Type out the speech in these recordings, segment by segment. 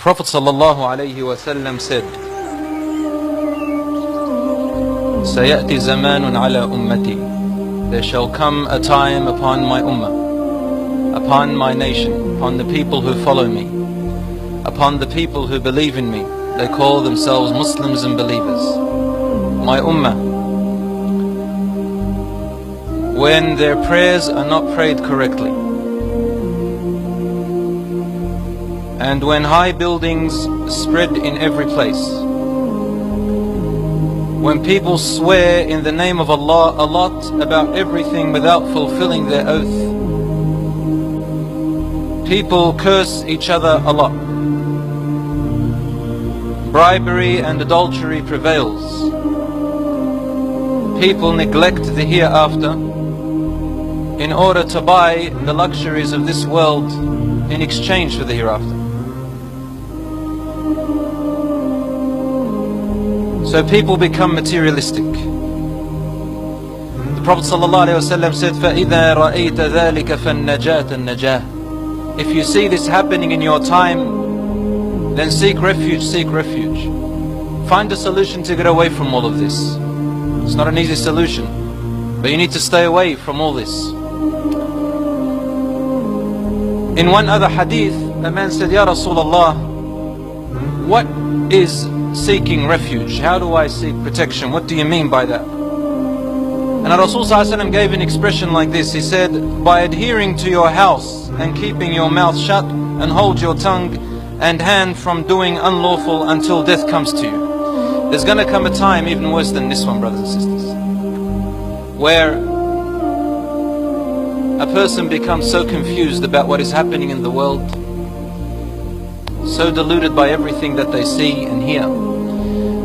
Prophet ﷺ said, سَيَأْتِ زَمَانٌ عَلَى أُمَّتِي. There shall come a time upon my ummah, upon my nation, upon the people who follow me, upon the people who believe in me. They call themselves Muslims and believers. My ummah, when their prayers are not prayed correctly, and when high buildings spread in every place, when people swear in the name of Allah a lot about everything without fulfilling their oath, people curse each other a lot, bribery and adultery prevails, people neglect the hereafter in order to buy the luxuries of this world in exchange for the hereafter. So people become materialistic. The Prophet ﷺ said, فَإِذَا رَأَيْتَ ذَلِكَ فَالنَّجَاةَ النَّجَاةِ. If you see this happening in your time, then seek refuge, seek refuge. Find a solution to get away from all of this. It's not an easy solution, but you need to stay away from all this. In one other hadith, a man said, Ya Rasulullah, what is seeking refuge? How do I seek protection? What do you mean by that? And Rasul ﷺ gave an expression like this. He said, by adhering to your house and keeping your mouth shut and hold your tongue and hand from doing unlawful until death comes to you. There's going to come a time even worse than this one, brothers and sisters, where a person becomes so confused about what is happening in the world, so deluded by everything that they see and hear,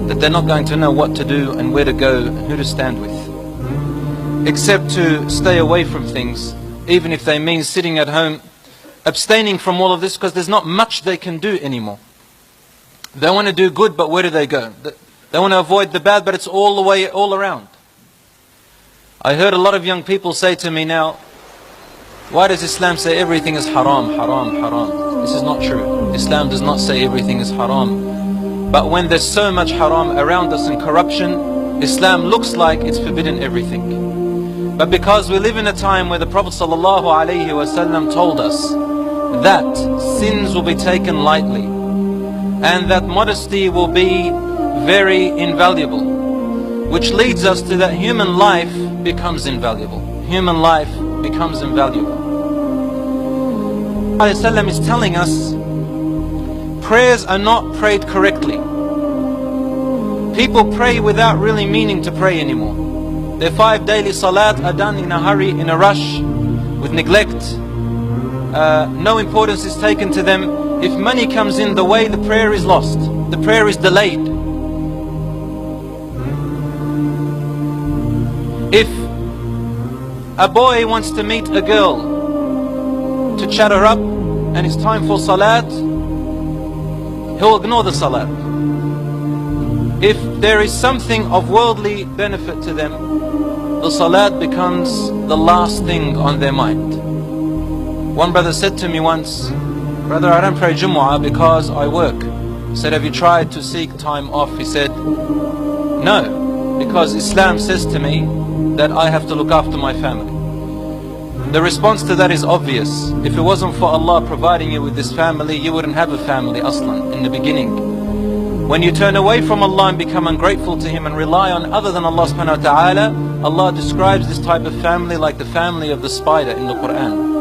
that they're not going to know what to do and where to go and who to stand with, except to stay away from things, even if they mean sitting at home, abstaining from all of this, because there's not much they can do anymore. They want to do good, but where do they go? They want to avoid the bad, but it's all the way, all around. I heard a lot of young people say to me now, why does Islam say everything is haram, haram, haram? This is not true. Islam does not say everything is haram. But when there's so much haram around us and corruption, Islam looks like it's forbidden everything. But because we live in a time where the Prophet ﷺ told us that sins will be taken lightly and that modesty will be very invaluable, which leads us to that human life becomes invaluable. Human life becomes invaluable. Prophet is telling us prayers are not prayed correctly. People pray without really meaning to pray anymore. Their 5 daily salat are done in a hurry, in a rush, with neglect. No importance is taken to them. If money comes in the way, the prayer is lost. The prayer is delayed. If a boy wants to meet a girl to chat her up and it's time for salat, he'll ignore the salat. If there is something of worldly benefit to them, the salat becomes the last thing on their mind. One brother said to me once, brother, I don't pray Jumu'ah because I work. I said, have you tried to seek time off? He said, no, because Islam says to me that I have to look after my family. The response to that is obvious. If it wasn't for Allah providing you with this family, you wouldn't have a family aslan in the beginning. When you turn away from Allah and become ungrateful to Him and rely on other than Allah subhanahu wa ta'ala, Allah describes this type of family like the family of the spider in the Quran.